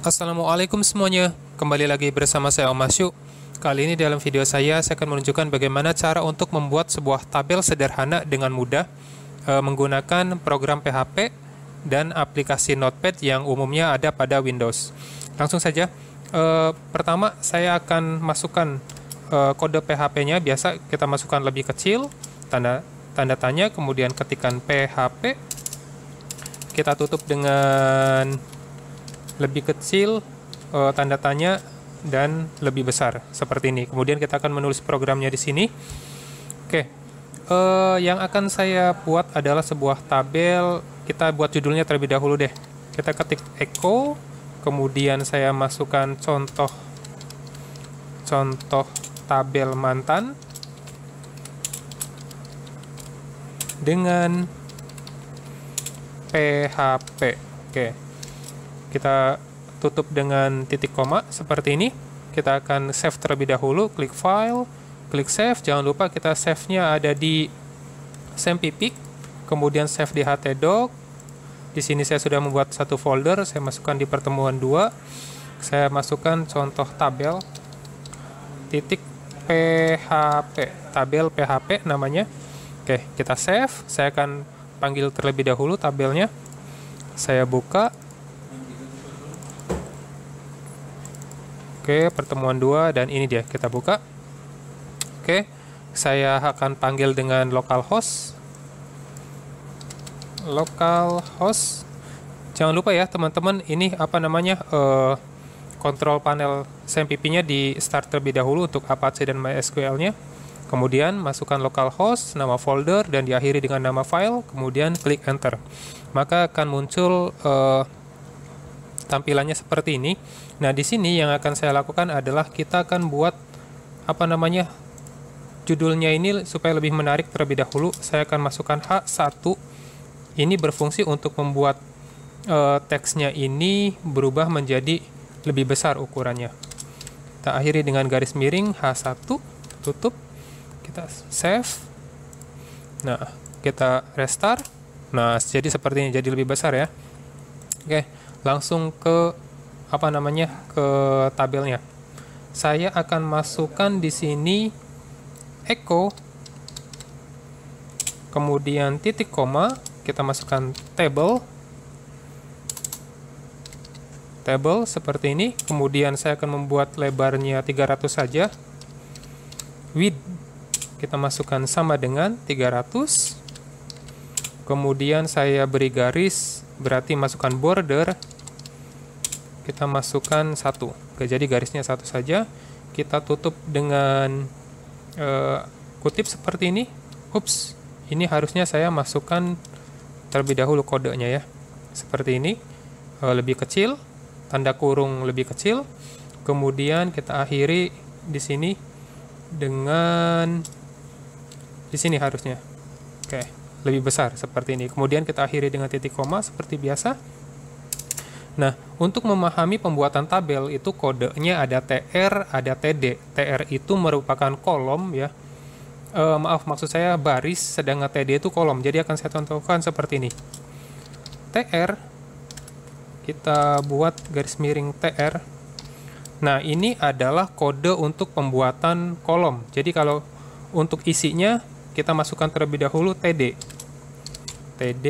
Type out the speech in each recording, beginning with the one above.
Assalamualaikum semuanya, kembali lagi bersama saya Om Masyu. Kali ini dalam video saya akan menunjukkan bagaimana cara untuk membuat sebuah tabel sederhana dengan mudah menggunakan program PHP dan aplikasi Notepad yang umumnya ada pada Windows. Langsung saja, pertama saya akan masukkan kode PHP-nya. Biasa kita masukkan lebih kecil, tanda tanya, kemudian ketikkan PHP, kita tutup dengan lebih kecil, tanda tanya, dan lebih besar seperti ini. Kemudian kita akan menulis programnya di sini. Oke, yang akan saya buat adalah sebuah tabel. Kita buat judulnya terlebih dahulu deh. Kita ketik echo, kemudian saya masukkan contoh tabel mantan dengan PHP. Oke. Kita tutup dengan titik koma seperti ini. Kita akan save terlebih dahulu, klik file, klik save. Jangan lupa kita save-nya ada di SampPic, kemudian save di htdoc. Di sini saya sudah membuat satu folder, saya masukkan di pertemuan 2. Saya masukkan contoh tabel titik PHP, tabel PHP namanya. Oke, kita save. Saya akan panggil terlebih dahulu tabelnya. Saya buka. Oke, pertemuan 2, dan ini dia, kita buka. Oke, saya akan panggil dengan localhost. Jangan lupa ya teman-teman, ini apa namanya, kontrol panel SampPic-nya di start terlebih dahulu untuk Apache dan MySQL-nya. Kemudian masukkan localhost, nama folder, dan diakhiri dengan nama file. Kemudian klik enter, maka akan muncul tampilannya seperti ini. Nah, di sini yang akan saya lakukan adalah kita akan buat apa namanya, judulnya ini supaya lebih menarik terlebih dahulu. Saya akan masukkan H1. Ini berfungsi untuk membuat teksnya ini berubah menjadi lebih besar ukurannya. Kita akhiri dengan garis miring H1, tutup, kita save. Nah, kita restart. Nah, jadi seperti ini, jadi lebih besar ya. Oke, langsung ke apa namanya, ke tabelnya. Saya akan masukkan di sini echo, kemudian titik koma, kita masukkan table seperti ini. Kemudian saya akan membuat lebarnya 300 saja. Width kita masukkan sama dengan 300. Kemudian saya beri garis, berarti masukkan border, kita masukkan 1. Oke, jadi garisnya 1 saja. Kita tutup dengan kutip seperti ini. Ups, ini harusnya saya masukkan terlebih dahulu kodenya ya, seperti ini, lebih kecil, tanda kurung lebih kecil. Kemudian kita akhiri di sini dengan, di sini harusnya, oke, lebih besar seperti ini. Kemudian kita akhiri dengan titik koma seperti biasa. Nah, untuk memahami pembuatan tabel itu kodenya ada TR, ada TD. TR itu merupakan kolom ya. Maksud saya baris, sedangkan TD itu kolom. Jadi akan saya contohkan seperti ini. TR, kita buat garis miring TR. Nah, ini adalah kode untuk pembuatan kolom. Jadi kalau untuk isinya kita masukkan terlebih dahulu TD. TD,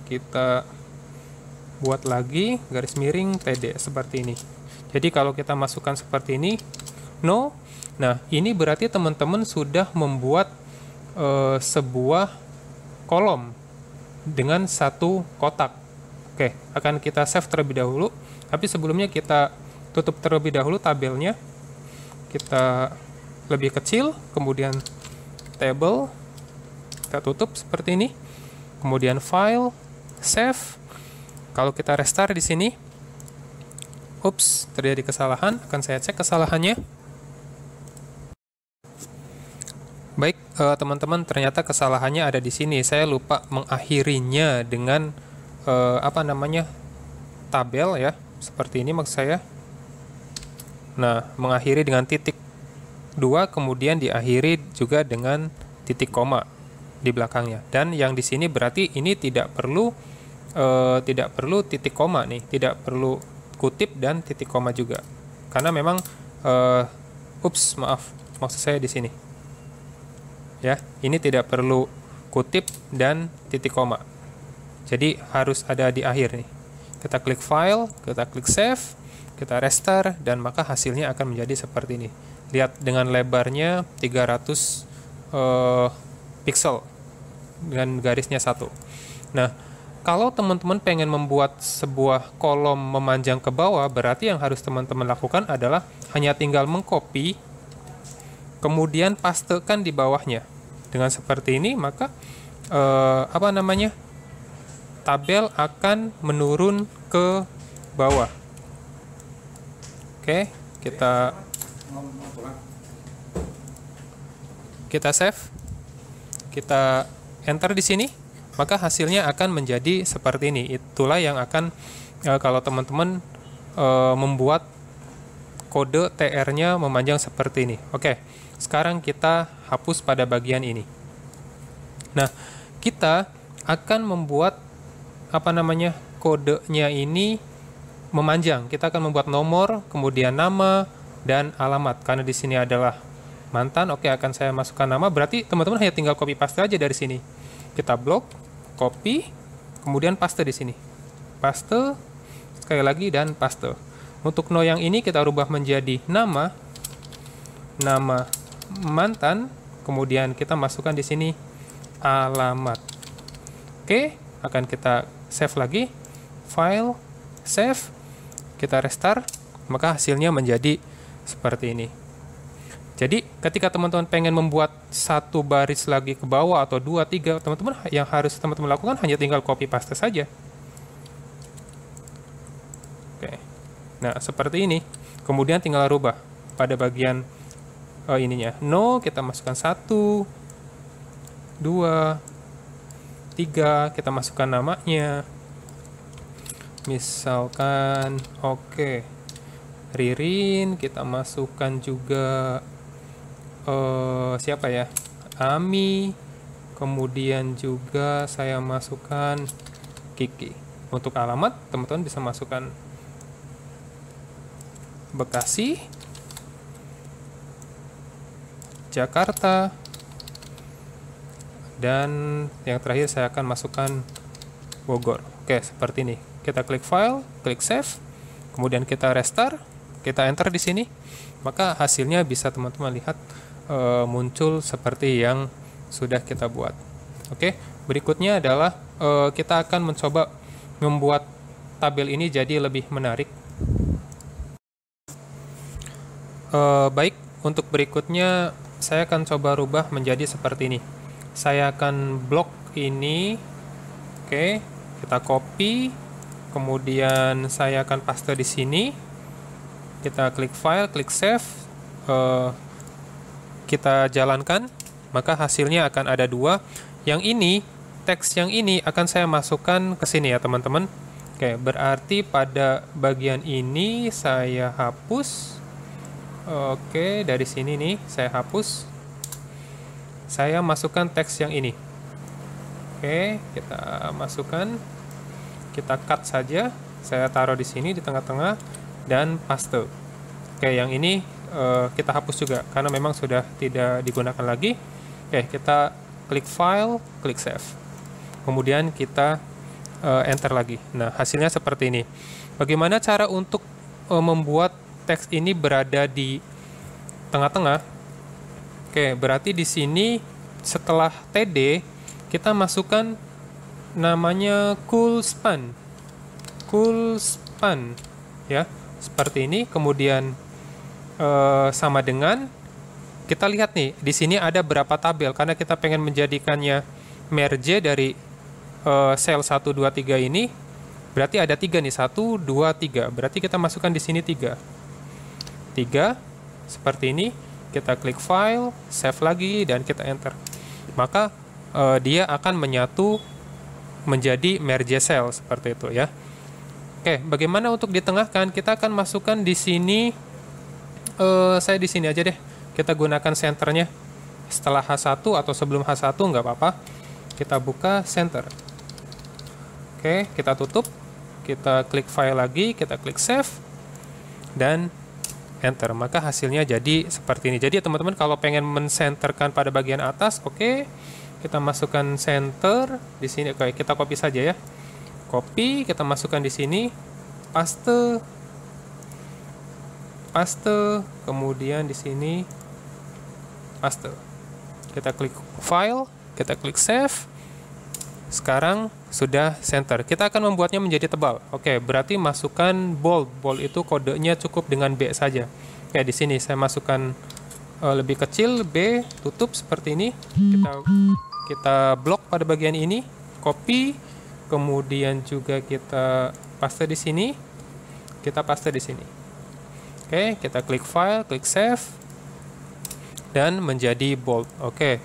kita buat lagi garis miring TD seperti ini. Jadi kalau kita masukkan seperti ini, no. Nah, ini berarti teman-teman sudah membuat sebuah kolom dengan satu kotak. Oke, akan kita save terlebih dahulu. Tapi sebelumnya kita tutup terlebih dahulu tabelnya. Kita lebih kecil, kemudian table, kita tutup seperti ini. Kemudian file, save. Kalau kita restart di sini, ups, terjadi kesalahan. Akan saya cek kesalahannya. Baik, teman-teman, ternyata kesalahannya ada di sini. Saya lupa mengakhirinya dengan apa namanya, tabel ya, seperti ini maksud saya. Nah, mengakhiri dengan titik 2, kemudian diakhiri juga dengan titik koma di belakangnya. Dan yang di sini berarti ini tidak perlu titik koma nih, tidak perlu kutip dan titik koma juga. Karena memang maksud saya di sini. Ya, ini tidak perlu kutip dan titik koma. Jadi harus ada di akhir nih. Kita klik file, kita klik save, kita restart, dan maka hasilnya akan menjadi seperti ini. Lihat dengan lebarnya 300 pixel dengan garisnya 1. Nah, kalau teman-teman pengen membuat sebuah kolom memanjang ke bawah, berarti yang harus teman-teman lakukan adalah hanya tinggal mengcopy, kemudian pastekan di bawahnya. Dengan seperti ini, maka tabel akan menurun ke bawah. Oke, kita save, kita enter di sini, maka hasilnya akan menjadi seperti ini. Itulah yang akan kalau teman-teman membuat kode TR-nya memanjang seperti ini. Oke, sekarang kita hapus pada bagian ini. Nah, kita akan membuat kodenya ini memanjang. Kita akan membuat nomor, kemudian nama dan alamat. Karena di sini adalah mantan, oke, akan saya masukkan nama. Berarti teman-teman hanya tinggal copy paste aja dari sini. Kita blok, copy, kemudian paste di sini. Paste, sekali lagi, dan paste. Untuk no yang ini kita rubah menjadi nama mantan, kemudian kita masukkan di sini alamat. Oke, akan kita save lagi, file, save, kita restart, maka hasilnya menjadi seperti ini. Jadi ketika teman-teman pengen membuat satu baris lagi ke bawah atau 2, 3, teman-teman yang harus teman-teman lakukan hanya tinggal copy paste saja. Oke. Nah, seperti ini. Kemudian tinggal rubah pada bagian ininya. No, kita masukkan 1, 2, 3, kita masukkan namanya. Misalkan, oke, Ririn, kita masukkan juga siapa ya? Ami, kemudian juga saya masukkan Kiki. Untuk alamat, teman-teman bisa masukkan Bekasi, Jakarta, dan yang terakhir saya akan masukkan Bogor. Oke, seperti ini. Kita klik file, klik save, kemudian kita restart, kita enter di sini, maka hasilnya bisa teman-teman lihat muncul seperti yang sudah kita buat. Oke, berikutnya adalah kita akan mencoba membuat tabel ini jadi lebih menarik. Baik, untuk berikutnya saya akan coba rubah menjadi seperti ini. Saya akan blok ini. Oke, kita copy, kemudian saya akan paste di sini. Kita klik file, klik save, kita jalankan, maka hasilnya akan ada 2. Yang ini, teks yang ini akan saya masukkan ke sini ya teman-teman. Oke, berarti pada bagian ini saya hapus. Oke, dari sini nih saya hapus. Saya masukkan teks yang ini. Oke, kita masukkan. Kita cut saja. Saya taruh di sini di tengah-tengah dan paste. Oke, yang ini kita hapus juga karena memang sudah tidak digunakan lagi. Oke, kita klik file, klik save. Kemudian kita enter lagi. Nah, hasilnya seperti ini. Bagaimana cara untuk membuat teks ini berada di tengah-tengah? Oke, berarti di sini setelah TD kita masukkan namanya cool span. Cool span ya, seperti ini. Kemudian sama dengan kita lihat nih, di sini ada berapa tabel karena kita pengen menjadikannya merge dari sel 1, 2, 3 ini. Berarti ada 3 nih, 1, 2, 3. Berarti kita masukkan di sini 3 seperti ini. Kita klik file, save lagi, dan kita enter. Maka dia akan menyatu menjadi merge cell seperti itu ya. Oke, bagaimana untuk ditengahkan? Kita akan masukkan di sini, saya di sini aja deh. Kita gunakan centernya setelah H1 atau sebelum H1 nggak apa-apa. Kita buka center. Oke, kita tutup. kita klik file lagi, kita klik save, dan enter. Maka hasilnya jadi seperti ini. Jadi teman-teman kalau pengen mensenterkan pada bagian atas, oke, kita masukkan center di sini. Oke, kita copy saja ya. Copy, kita masukkan di sini, paste, kemudian di sini paste. Kita klik file, kita klik save. Sekarang sudah center. Kita akan membuatnya menjadi tebal. Oke, berarti masukkan bold. Bold itu kodenya cukup dengan B saja. Oke, di sini saya masukkan lebih kecil, B, tutup seperti ini. Kita blok pada bagian ini, copy, kemudian juga kita paste di sini. Kita paste di sini. Oke, kita klik file, klik save, dan menjadi bold. Oke,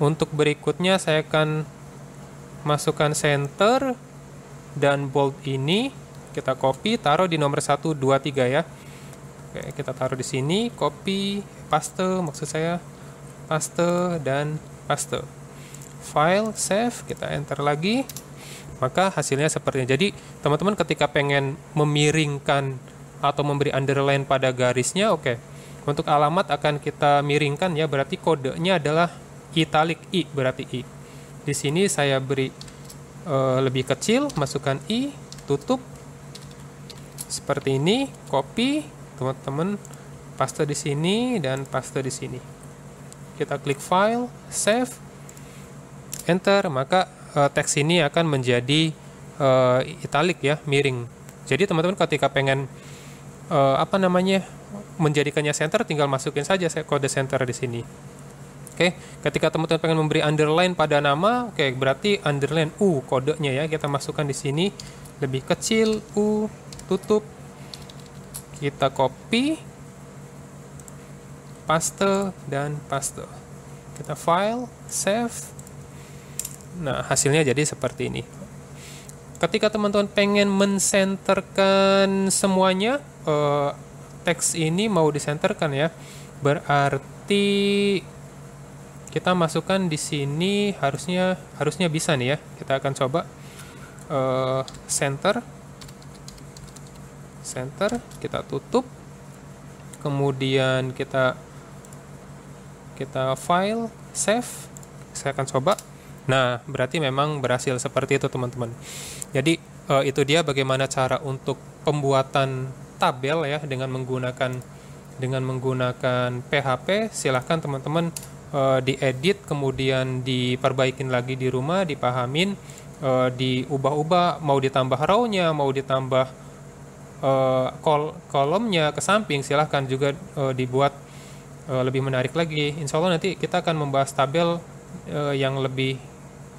untuk berikutnya saya akan masukkan center dan bold ini, kita copy, taruh di nomor 1, 2, 3 ya. Oke, kita taruh di sini, copy, paste, maksud saya paste dan paste. File, save, kita enter lagi. Maka hasilnya seperti ini. Jadi teman-teman ketika pengen memiringkan atau memberi underline pada garisnya, oke. Untuk alamat akan kita miringkan ya, berarti kodenya adalah italic I, berarti I. Di sini saya beri lebih kecil, masukkan I, tutup seperti ini, copy, teman-teman paste di sini dan paste di sini. Kita klik file, save, enter, maka teks ini akan menjadi italic ya, miring. Jadi teman-teman ketika pengen menjadikannya center, tinggal masukin saja kode center di sini. Oke, ketika teman-teman pengen memberi underline pada nama, oke, berarti underline U kodenya ya, kita masukkan di sini lebih kecil, U, tutup, kita copy, paste dan paste. Kita file, save. Nah, hasilnya jadi seperti ini. Ketika teman-teman pengen mensenterkan semuanya, teks ini mau disenterkan ya, berarti kita masukkan di sini, harusnya bisa nih ya. Kita akan coba center, kita tutup, kemudian kita file, save. Saya akan coba. Nah, berarti memang berhasil seperti itu teman-teman. Jadi itu dia bagaimana cara untuk pembuatan tabel ya dengan menggunakan PHP. Silahkan teman-teman diedit, kemudian diperbaikin lagi di rumah, dipahamin, diubah-ubah, mau ditambah row-nya, mau ditambah kolomnya ke samping, silahkan juga dibuat lebih menarik lagi. Insya Allah nanti kita akan membahas tabel yang lebih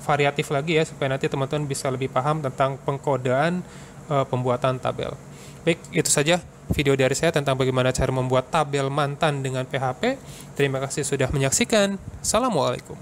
variatif lagi ya, supaya nanti teman-teman bisa lebih paham tentang pengkodaan pembuatan tabel. Baik, itu saja video dari saya tentang bagaimana cara membuat tabel mantan dengan PHP. Terima kasih sudah menyaksikan. Assalamualaikum.